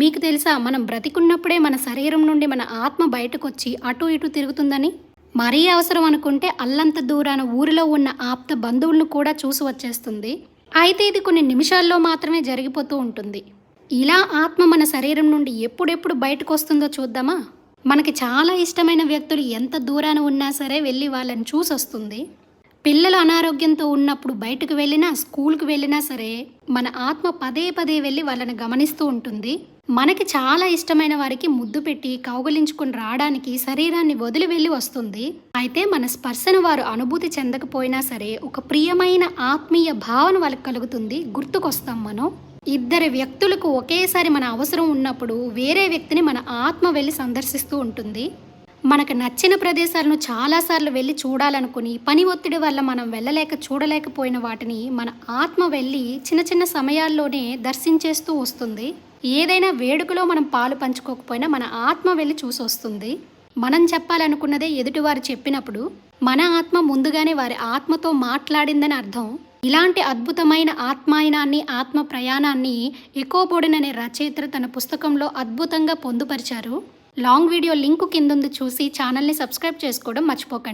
మీకు తెలుసా మనం బ్రతికున్నప్పుడే మన శరీరం నుండి మన ఆత్మ బయటకొచ్చి అటు ఇటు తిరుగుతుందని? మరీ అవసరం అనుకుంటే అల్లంత దూరాన ఊరిలో ఉన్న ఆప్త బంధువులను కూడా చూసి వచ్చేస్తుంది. అయితే ఇది కొన్ని నిమిషాల్లో మాత్రమే జరిగిపోతూ ఉంటుంది. ఇలా ఆత్మ మన శరీరం నుండి ఎప్పుడెప్పుడు బయటకొస్తుందో చూద్దామా? మనకి చాలా ఇష్టమైన వ్యక్తులు ఎంత దూరాన ఉన్నా సరే వెళ్ళి వాళ్ళని చూసొస్తుంది. పిల్లలు అనారోగ్యంతో ఉన్నప్పుడు బయటకు వెళ్ళినా స్కూల్కి వెళ్ళినా సరే మన ఆత్మ పదే పదే వెళ్ళి వాళ్ళని గమనిస్తూ ఉంటుంది. మనకి చాలా ఇష్టమైన వారికి ముద్దు పెట్టి కౌగలించుకుని రావడానికి శరీరాన్ని వదిలి వెళ్ళి వస్తుంది. అయితే మన స్పర్శను వారు అనుభూతి చెందకపోయినా సరే ఒక ప్రియమైన ఆత్మీయ భావన వాళ్ళకి కలుగుతుంది, గుర్తుకొస్తాం మనం. ఇద్దరు వ్యక్తులకు ఒకేసారి మన అవసరం ఉన్నప్పుడు వేరే వ్యక్తిని మన ఆత్మ వెళ్ళి సందర్శిస్తూ ఉంటుంది. మనకు నచ్చిన ప్రదేశాలను చాలాసార్లు వెళ్ళి చూడాలనుకుని పని ఒత్తిడి వల్ల మనం వెళ్ళలేక చూడలేకపోయిన వాటిని మన ఆత్మ వెళ్ళి చిన్న చిన్న సమయాల్లోనే దర్శించేస్తూ వస్తుంది. ఏదైనా వేడుకలో మనం పాలు పంచుకోకపోయినా మన ఆత్మ వెళ్ళి చూసి వస్తుంది. మనం చెప్పాలనుకున్నదే ఎదుటివారు చెప్పినప్పుడు మన ఆత్మ ముందుగానే వారి ఆత్మతో మాట్లాడిందని అర్థం. ఇలాంటి అద్భుతమైన ఆత్మాయనాన్ని, ఆత్మ ప్రయాణాన్ని ఎకోబోర్డెన్ అనే రచయిత తన పుస్తకంలో అద్భుతంగా పొందుపరిచారు. లాంగ్ వీడియో లింకు కిందుంది, చూసి ఛానల్ని సబ్స్క్రైబ్ చేసుకోవడం మర్చిపోకండి.